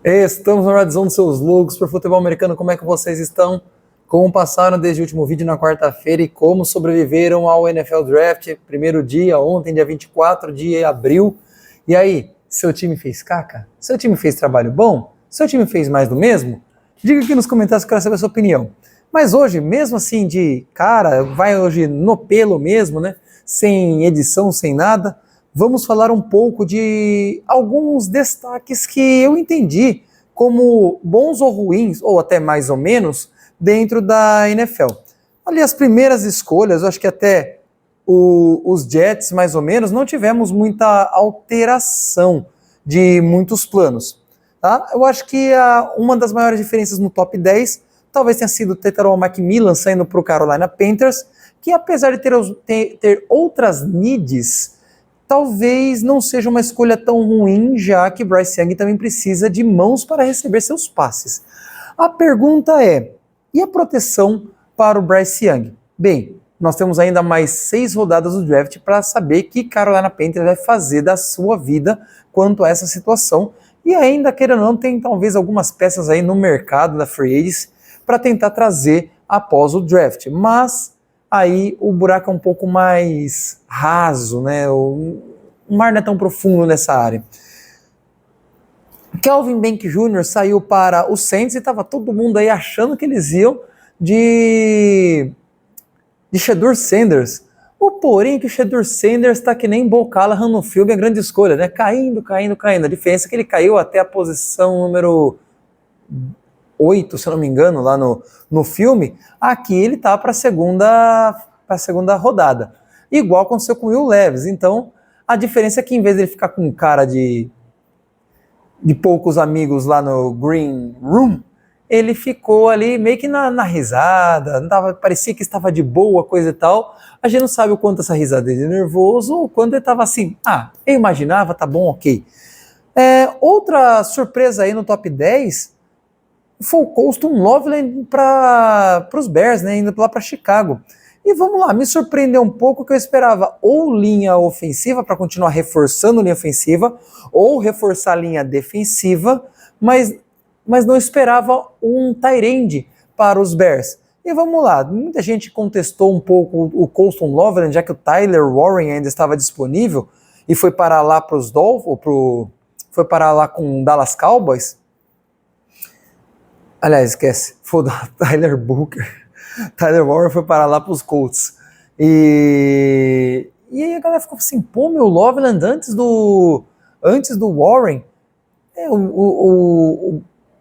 Estamos na Red Zone, seus loucos por futebol americano. Como é que vocês estão? Como passaram desde o último vídeo na quarta-feira e como sobreviveram ao NFL Draft? Primeiro dia, ontem, dia 24 de abril. E aí, seu time fez caca? Seu time fez trabalho bom? Seu time fez mais do mesmo? Diga aqui nos comentários que eu quero saber a sua opinião. Mas hoje, mesmo assim de cara, vai hoje no pelo mesmo, né? Sem edição, sem nada, vamos falar um pouco de alguns destaques que eu entendi como bons ou ruins, ou até mais ou menos, dentro da NFL. Ali as primeiras escolhas, eu acho que até os Jets, mais ou menos, não tivemos muita alteração de muitos planos. Tá? Eu acho que uma das maiores diferenças no top 10 talvez tenha sido o Tetairoa McMillan saindo para o Carolina Panthers, que apesar de ter outras needs, talvez não seja uma escolha tão ruim, já que Bryce Young também precisa de mãos para receber seus passes. A pergunta é, e a proteção para o Bryce Young? Bem, nós temos ainda mais 6 rodadas do draft para saber que Carolina Panthers vai fazer da sua vida quanto a essa situação. E ainda, querendo ou não, tem talvez algumas peças aí no mercado da Free Agents para tentar trazer após o draft. Mas aí o buraco é um pouco mais raso, né? O mar não é tão profundo nessa área. Kelvin Bank Jr. saiu para o Saints e estava todo mundo aí achando que eles iam de Shedeur Sanders. O porém é que o Shedeur Sanders está que nem Bo Callahan no filme A Grande Escolha, né? Caindo. A diferença é que ele caiu até a posição número 8, se eu não me engano, lá no filme. Aqui ele tá para a segunda rodada. Igual aconteceu com o Will Levis. Então, a diferença é que em vez de ele ficar com cara de poucos amigos lá no Green Room, ele ficou ali meio que na risada, parecia que estava de boa, coisa e tal. A gente não sabe o quanto essa risada é de nervoso ou quando ele estava assim, eu imaginava, tá bom, ok. Outra surpresa aí no top 10 foi o Colston Loveland para os Bears, né, indo lá para Chicago. E vamos lá, me surpreendeu um pouco que eu esperava ou linha ofensiva para continuar reforçando a linha ofensiva, ou reforçar a linha defensiva, mas não esperava um tight end para os Bears. E vamos lá, muita gente contestou um pouco o Colston Loveland, já que o Tyler Warren ainda estava disponível, e foi parar lá para os Dolphins, foi parar lá com o Dallas Cowboys. Aliás, esquece, foi o Tyler Booker. Tyler Warren foi parar lá para os Colts. E aí a galera ficou assim, pô, meu Loveland antes do Warren,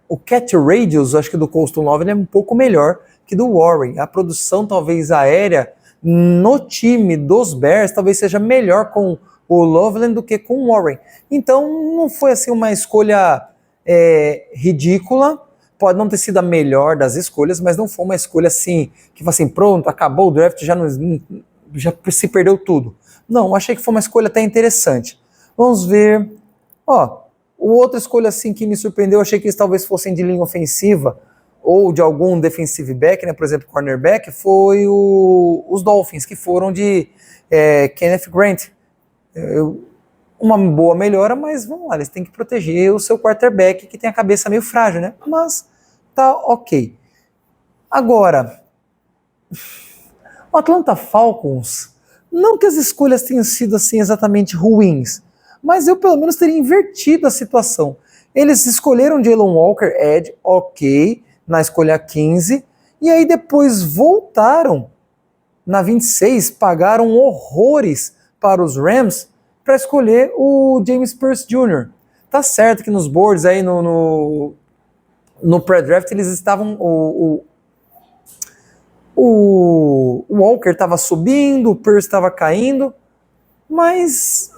o catch radius, acho que do Colston Loveland é um pouco melhor que do Warren. A produção talvez aérea no time dos Bears talvez seja melhor com o Loveland do que com o Warren. Então não foi assim uma escolha ridícula. Pode não ter sido a melhor das escolhas, mas não foi uma escolha assim, que foi assim, pronto, acabou o draft, já se perdeu tudo. Não, achei que foi uma escolha até interessante. Vamos ver. Outra escolha assim que me surpreendeu, achei que eles talvez fossem de linha ofensiva, ou de algum defensive back, né, por exemplo, cornerback, foi os Dolphins, que foram de Kenneth Grant. Uma boa melhora, mas vamos lá, eles têm que proteger o seu quarterback, que tem a cabeça meio frágil, né? Mas tá ok. Agora, o Atlanta Falcons, não que as escolhas tenham sido assim exatamente ruins, mas eu pelo menos teria invertido a situação. Eles escolheram Jalen Walker, Edge, ok, na escolha 15, e aí depois voltaram na 26, pagaram horrores para os Rams, para escolher o James Pearce Jr. Tá certo que nos boards aí no pré-draft eles estavam o Walker estava subindo, o Pearce estava caindo, mas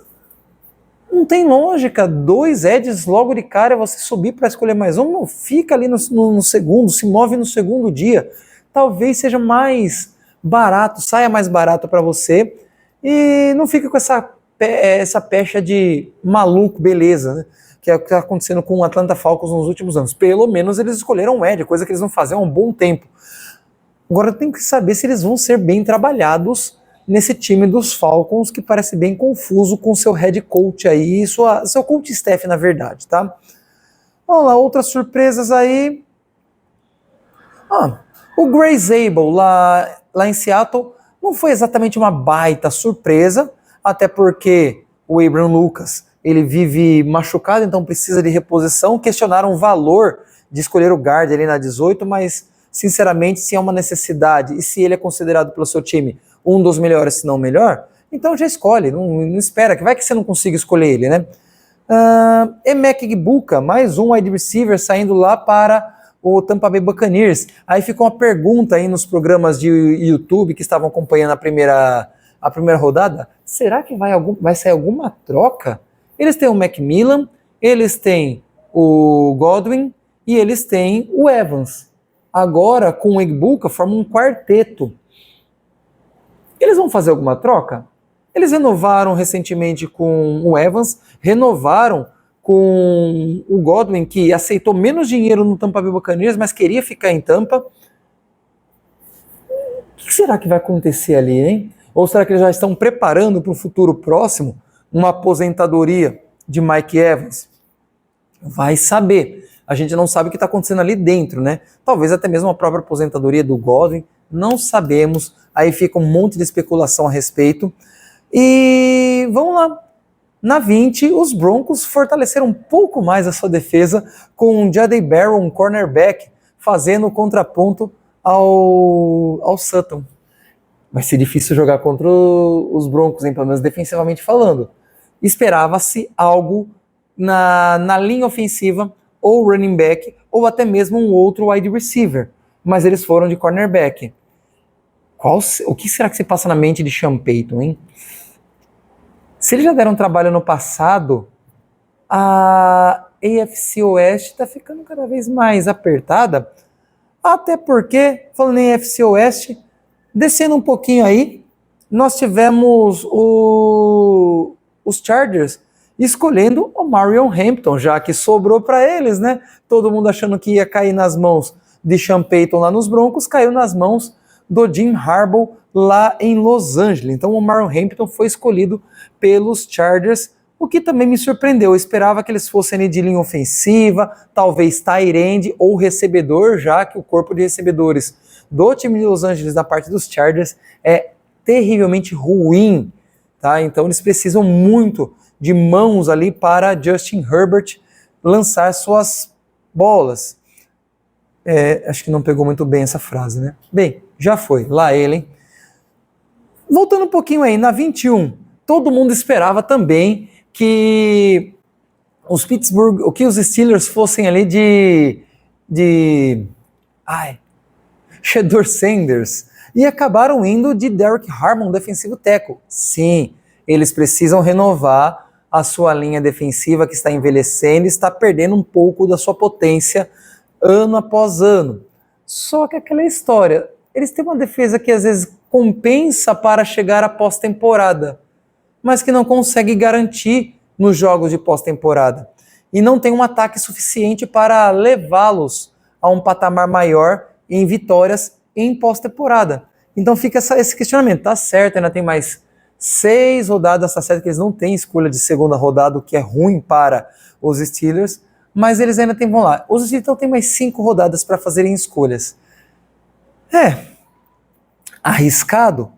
não tem lógica, 2 edges logo de cara você subir para escolher mais um, não fica ali no segundo, se move no segundo dia, talvez seja mais barato, saia mais barato para você e não fica com essa pecha de maluco, beleza, né? Que é o que está acontecendo com o Atlanta Falcons nos últimos anos. Pelo menos eles escolheram o Edge, coisa que eles não faziam há um bom tempo. Agora tem que saber se eles vão ser bem trabalhados nesse time dos Falcons, que parece bem confuso com seu head coach aí, seu coach staff, na verdade, tá? Vamos lá, outras surpresas aí. O Gray Zabel, lá em Seattle, não foi exatamente uma baita surpresa, até porque o Abraham Lucas, ele vive machucado, então precisa de reposição. Questionaram o valor de escolher o guard ali na 18, mas, sinceramente, se é uma necessidade e se ele é considerado pelo seu time um dos melhores, se não o melhor, então já escolhe, não espera, que vai que você não consiga escolher ele, né? Emeka Egbuka, mais um wide receiver saindo lá para o Tampa Bay Buccaneers. Aí ficou uma pergunta aí nos programas de YouTube que estavam acompanhando a primeira rodada: será que vai sair alguma troca? Eles têm o Macmillan, eles têm o Godwin e eles têm o Evans. Agora, com o Egbuka, formam um quarteto. Eles vão fazer alguma troca? Eles renovaram recentemente com o Evans, renovaram com o Godwin, que aceitou menos dinheiro no Tampa Bay Buccaneers, mas queria ficar em Tampa. O que será que vai acontecer ali, hein? Ou será que eles já estão preparando para um futuro próximo uma aposentadoria de Mike Evans? Vai saber. A gente não sabe o que está acontecendo ali dentro, né? Talvez até mesmo a própria aposentadoria do Godwin, não sabemos. Aí fica um monte de especulação a respeito. E vamos lá. Na 20, os Broncos fortaleceram um pouco mais a sua defesa com o Jahdae Barron, um cornerback, fazendo o contraponto ao Sutton. Vai ser difícil jogar contra os Broncos, hein, pelo menos defensivamente falando. Esperava-se algo na linha ofensiva, ou running back, ou até mesmo um outro wide receiver. Mas eles foram de cornerback. O que será que se passa na mente de Sean Payton, hein? Se eles já deram trabalho no passado, a AFC Oeste está ficando cada vez mais apertada, até porque, falando em AFC Oeste, descendo um pouquinho aí, nós tivemos os Chargers escolhendo o Marion Hampton, já que sobrou para eles, né? Todo mundo achando que ia cair nas mãos de Sean Payton lá nos Broncos, caiu nas mãos do Jim Harbaugh lá em Los Angeles. Então o Marion Hampton foi escolhido pelos Chargers, o que também me surpreendeu. Eu esperava que eles fossem de linha ofensiva, talvez tight end ou recebedor, já que o corpo de recebedores do time de Los Angeles da parte dos Chargers é terrivelmente ruim, tá? Então eles precisam muito de mãos ali para Justin Herbert lançar suas bolas. Acho que não pegou muito bem essa frase, né? Bem, já foi, lá ele, hein? Voltando um pouquinho aí, na 21, todo mundo esperava também que os Steelers fossem ali de Shedeur Sanders, e acabaram indo de Derek Harmon, defensivo tackle. Sim, eles precisam renovar a sua linha defensiva, que está envelhecendo e está perdendo um pouco da sua potência ano após ano. Só que aquela história, eles têm uma defesa que às vezes compensa para chegar à pós-temporada, mas que não consegue garantir nos jogos de pós-temporada. E não tem um ataque suficiente para levá-los a um patamar maior em vitórias em pós-temporada. Então fica esse questionamento. Tá certo, ainda tem mais 6 rodadas, tá certo que eles não têm escolha de segunda rodada, o que é ruim para os Steelers, mas eles ainda têm, vamos lá, os Steelers então têm mais 5 rodadas para fazerem escolhas. Arriscado,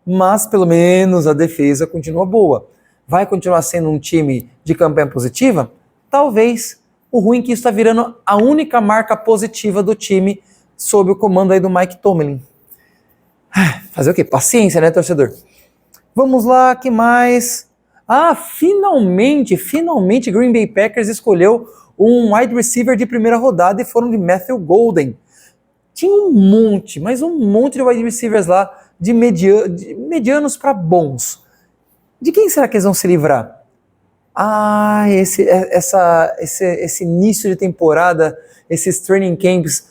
mas pelo menos a defesa continua boa. Vai continuar sendo um time de campanha positiva? Talvez. O ruim é que isso está virando a única marca positiva do time sob o comando aí do Mike Tomlin. Fazer o quê? Paciência, né, torcedor? Vamos lá, que mais? Finalmente Green Bay Packers escolheu um wide receiver de primeira rodada e foram de Matthew Golden. Tinha um monte, mas um monte de wide receivers lá, de medianos para bons. De quem será que eles vão se livrar? Esse início de temporada, esses training camps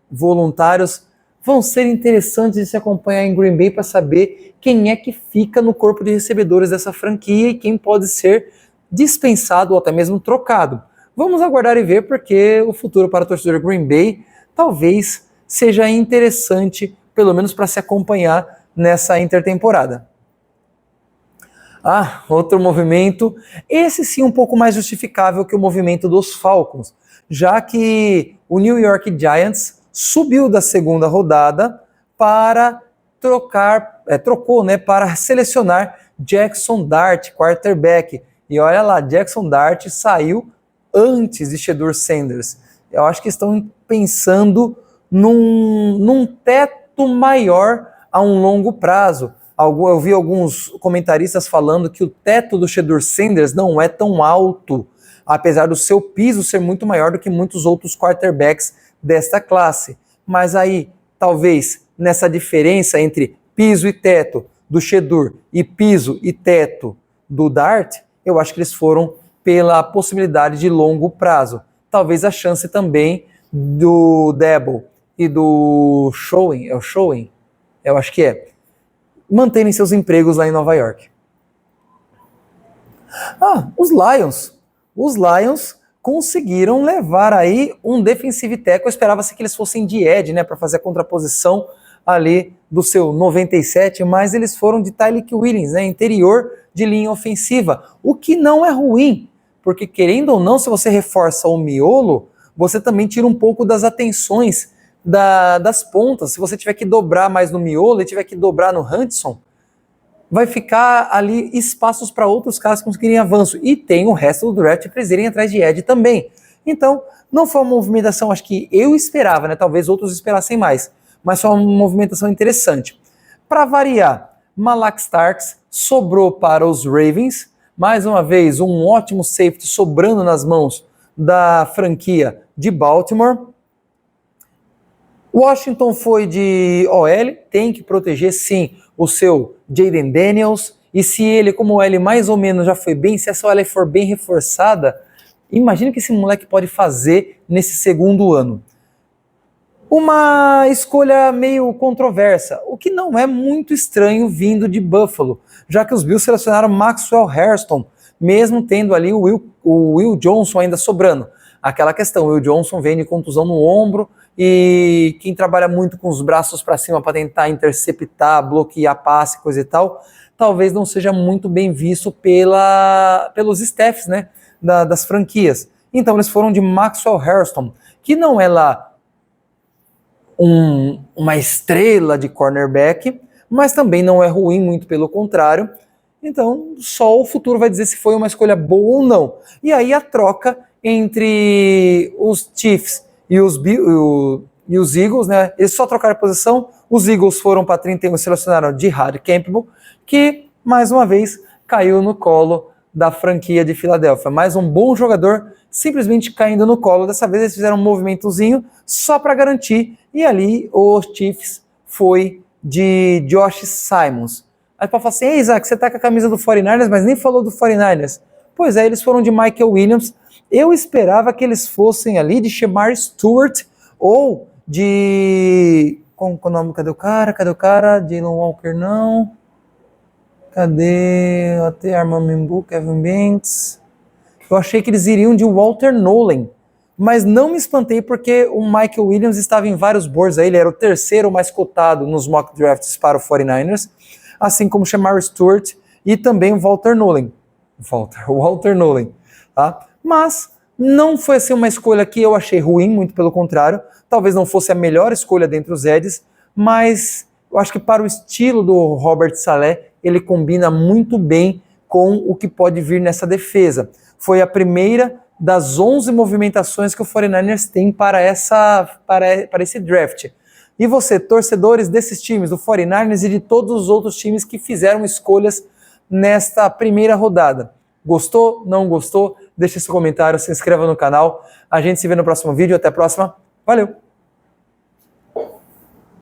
voluntários, vão ser interessantes de se acompanhar em Green Bay para saber quem é que fica no corpo de recebedores dessa franquia e quem pode ser dispensado ou até mesmo trocado. Vamos aguardar e ver, porque o futuro para o torcedor Green Bay talvez seja interessante, pelo menos para se acompanhar nessa intertemporada. Outro movimento, esse sim um pouco mais justificável que o movimento dos Falcons, já que o New York Giants subiu da segunda rodada para trocou, né, para selecionar Jackson Dart, quarterback. E olha lá, Jackson Dart saiu antes de Shedeur Sanders. Eu acho que estão pensando num teto maior a um longo prazo. Eu vi alguns comentaristas falando que o teto do Shedeur Sanders não é tão alto, apesar do seu piso ser muito maior do que muitos outros quarterbacks desta classe. Mas aí, talvez, nessa diferença entre piso e teto do Shedeur e piso e teto do Dart, eu acho que eles foram pela possibilidade de longo prazo. Talvez a chance também do Debo e do Showen, eu acho que manterem seus empregos lá em Nova York. Os Lions conseguiram levar aí um defensive tackle. Eu esperava-se que eles fossem de edge, né, para fazer a contraposição ali do seu 97, mas eles foram de Tyleik Williams, né, interior de linha ofensiva, o que não é ruim, porque querendo ou não, se você reforça o miolo, você também tira um pouco das atenções das pontas. Se você tiver que dobrar mais no miolo e tiver que dobrar no Hudson, vai ficar ali espaços para outros caras conseguirem avanço. E tem o resto do draft para eles irem atrás de edge também. Então, não foi uma movimentação, acho que eu esperava, né? Talvez outros esperassem mais. Mas foi uma movimentação interessante. Para variar, Malak Starks sobrou para os Ravens. Mais uma vez, um ótimo safety sobrando nas mãos da franquia de Baltimore. Washington foi de OL, tem que proteger sim o seu Jayden Daniels, e se ele, como OL mais ou menos já foi bem, se essa OL for bem reforçada, imagina o que esse moleque pode fazer nesse segundo ano. Uma escolha meio controversa, o que não é muito estranho vindo de Buffalo, já que os Bills selecionaram Maxwell Hairston, mesmo tendo ali o Will Johnson ainda sobrando. Aquela questão, o Will Johnson vem de contusão no ombro, e quem trabalha muito com os braços para cima para tentar interceptar, bloquear passe, coisa e tal, talvez não seja muito bem visto pelos staffs, né, das franquias. Então eles foram de Maxwell Hairston, que não é lá uma estrela de cornerback, mas também não é ruim, muito pelo contrário. Então só o futuro vai dizer se foi uma escolha boa ou não. E aí a troca entre os Chiefs e os Eagles, né? Eles só trocaram a posição. Os Eagles foram para 31 e selecionaram Jihad Campbell, que, mais uma vez, caiu no colo da franquia de Filadélfia. Mais um bom jogador, simplesmente caindo no colo. Dessa vez eles fizeram um movimentozinho só para garantir. E ali os Chiefs foi de Josh Simons. Aí pode falar assim, ei Isaac, você tá com a camisa do 49ers, mas nem falou do 49ers. Pois é, eles foram de Michael Williams. Eu esperava que eles fossem ali de Shemar Stewart ou de... Qual o nome? Cadê o cara? Jalen Walker, não. Cadê? Até Armamembu, Kevin Banks. Eu achei que eles iriam de Walter Nolen, mas não me espantei porque o Michael Williams estava em vários boards aí, ele era o terceiro mais cotado nos mock drafts para o 49ers, assim como Shemar Stewart e também o Walter Nolen, tá? Mas não foi assim uma escolha que eu achei ruim, muito pelo contrário, talvez não fosse a melhor escolha dentre os edges, mas eu acho que para o estilo do Robert Saleh, ele combina muito bem com o que pode vir nessa defesa. Foi a primeira das 11 movimentações que o 49ers tem para esse draft. E você, torcedores desses times, do 49ers e de todos os outros times que fizeram escolhas nesta primeira rodada. Gostou? Não gostou? Deixe seu comentário, se inscreva no canal. A gente se vê no próximo vídeo. Até a próxima. Valeu!